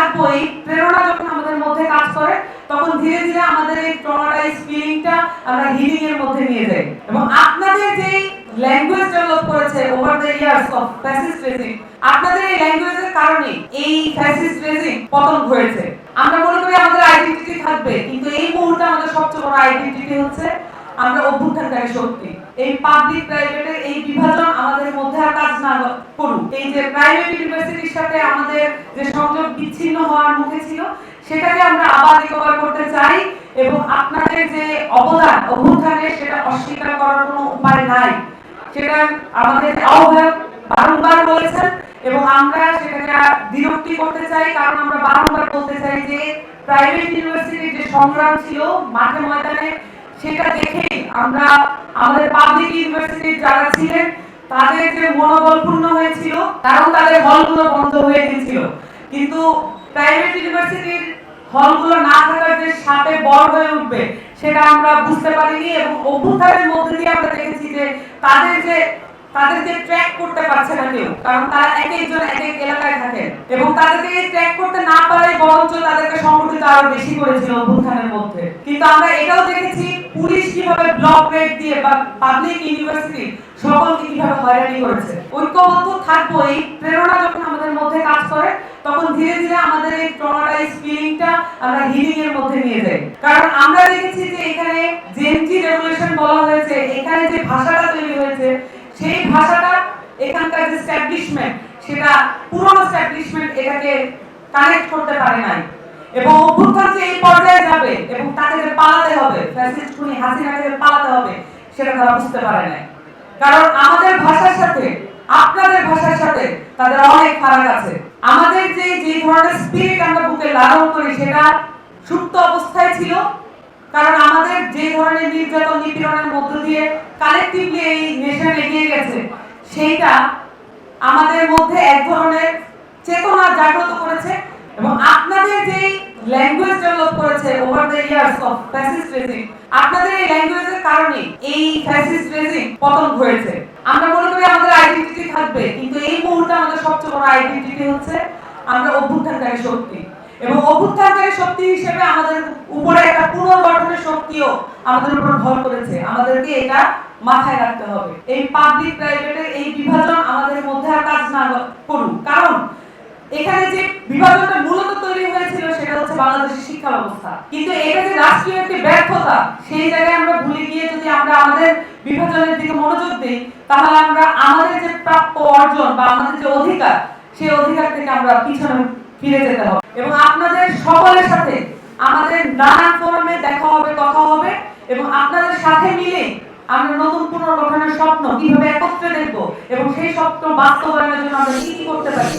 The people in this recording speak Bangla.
থাকবো, এই প্রেরণা যখন আমাদের মধ্যে কাজ করে তখন ধীরে ধীরে আমাদের এই ট্রমাটাইজ ফিলিংটা আমরা হিলিং এর মধ্যে নিয়ে যাই। এবং আপনাদের যে ল্যাঙ্গুয়েজ ডেভেলপ করেছে over the years of fascist regime, আপনাদের এই ল্যাঙ্গুয়েজের কারণে এই ফ্যাসিস্ট রেজিম পতন হয়েছে। আমরা মনে করি আমাদের আইডেন্টিটি থাকবে, কিন্তু এই মুহূর্তে আমাদের সবচেয়ে বড় আইডেন্টিটি হচ্ছে আমরা অভ্যুত্থানকারী শক্তি। এই পাবলিক প্রাইভেটের এই বিভাজন আমাদের মধ্যে আর কাজ না করুক। এই যে প্রাইভেট ইউনিভার্সিটির সাথে আমাদের যে সংযোগ বিচ্ছিন্ন হওয়ার মুখে ছিল, সেটাকে আমরা আবার রিকভার করতে চাই। এবং আপনাদের যে অবদান অভ্যুত্থানে, সেটা অস্বীকার করার কোনো উপায় নাই। সেটা আমাদের আহ্বায়ক বারংবার বলেছেন এবং আমরা সেটাকে বিরক্তি করতে চাই, কারণ আমরা বারংবার বলতে চাই যে প্রাইভেট ইউনিভার্সিটির যে সংগ্রাম ছিল মাঠে ময়দানে, সেটা দেখে আমরা আমাদের পাবলিক ইউনিভার্সিটির যারা ছিলেন তাদের যে মনোবল পূর্ণ হয়েছিল, কারণ তাদের হলগুলো বন্ধ হয়ে গিয়েছিল। কিন্তু প্রাইভেট ইউনিভার্সিটির হলগুলো না থাকার যে সাপে বড় হয়ে উঠবে সেটা আমরা বুঝতে পারিনি। এবং অভ্যুত্থানের মধ্যে দিয়ে আমরা দেখেছি যে তাদেরকে ট্র্যাক করতে পারছে না কেউ, কারণ তারা এক একজন এক এক এলাকায় থাকেন এবং তাদেরকে ট্র্যাক করতে না পারাই বরঞ্চ তাদেরকে সংগঠিত আরো বেশি করেছিল অভ্যুত্থানের মধ্যে। কিন্তু আমরা এটাও দেখেছি পুলিশ কিভাবে ব্লক রেড দিয়ে বা পাবলিক ইউনিভার্সিটি সকলকে কিভাবে হয়রানি করেছে। ঐক্যবদ্ধ থাকবো, এই প্রেরণা যখন আমাদের মধ্যে কাজ করে তখন ধীরে ধীরে আমাদের এই ট্রমাটাইজ ফিলিংটা আমরা হিলিং এর মধ্যে নিয়ে যাই। কারণ আমরা দেখেছি যে এখানে জেনজি রেভলিউশন বলা হয়েছে, এখানে যে ভাষাটা তৈরি হয়েছে সেই ভাষাটা এখানকার যে এস্টাবলিশমেন্ট, সেটা পুরনো এস্টাবলিশমেন্ট এটাকে কানেক্ট করতে পারে নাই। এবং অভ্যুত্থান যে এই পর্যায়ে যাবে এবং তাকে যে পালাতে হবে, ফ্যাসিস্ট খুনি হাসিনাকে যে পালাতে হবে, সেটা তারা বুঝতে পারে নাই। কারণ আমাদের ভাষার সাথে আপনাদের ভাষার সাথে তাদের অনেক ফারাক আছে। আমাদের যে ধরনের স্পিরিট আমরা বুকে লালন করি সেটা সুপ্ত অবস্থায় ছিল, কারণ আমাদের যে ধরনের নির্যাতন নিপীড়নের মধ্য দিয়ে কালেক্টিভলি এই নেশন এগিয়ে গেছে, সেইটা আমাদের মধ্যে এক ধরনের চেতনা জাগ্রত করেছে। এবং আপনাদের যে ল্যাঙ্গুয়েজ ডেভেলপ করেছে over the years of fascist regime, আপনাদের এই ল্যাঙ্গুয়েজের কারণে এই ফ্যাসিস্ট রেজিম পতন হয়েছে। আমরা মনে করি আমাদের আইডেন্টিটি থাকবে, কিন্তু এই মুহূর্তে আমাদের সবচেয়ে বড় আইডেন্টিটি হচ্ছে আমরা অভ্যুত্থানকারী শক্তি। এবং অভ্যুত্থানকারী শক্তি হিসেবে আমাদের উপরে একটা পুনর্গঠনের শক্তিও আমাদের উপর ভর করেছে। আমাদেরকে এটা মাথায় রাখতে হবে। এই পাবলিক প্রাইভেটের এই বিভাজন আমাদের মধ্যে আর কাজ না করুক, কারণ এখানে যে বিভাজনটা মূলত তৈরি হয়েছিল সেটা হচ্ছে বাংলাদেশের শিক্ষা ব্যবস্থা। কিন্তু এটা যে রাষ্ট্রীয় একটি ব্যর্থতা, সেই জায়গায় আমরা ভুলে গিয়ে যদি আমরা আমাদের বিভাজনের দিকে মনোযোগ দিই, তাহলে আমরা আমাদের যে প্রাপ্য অর্জন বা আমাদের যে অধিকার, সেই অধিকার থেকে আমরা পিছনে ফিরে যেতে হবে। এবং আপনাদের সকলের সাথে আমাদের নানান ফোরামে দেখা হবে, কথা হবে এবং আপনাদের সাথে মিলে আমরা নতুন পুনর্গঠনের স্বপ্ন কিভাবে একত্রে দেখব এবং সেই স্বপ্ন বাস্তবায়নের জন্য আমরা কি করতে পারি।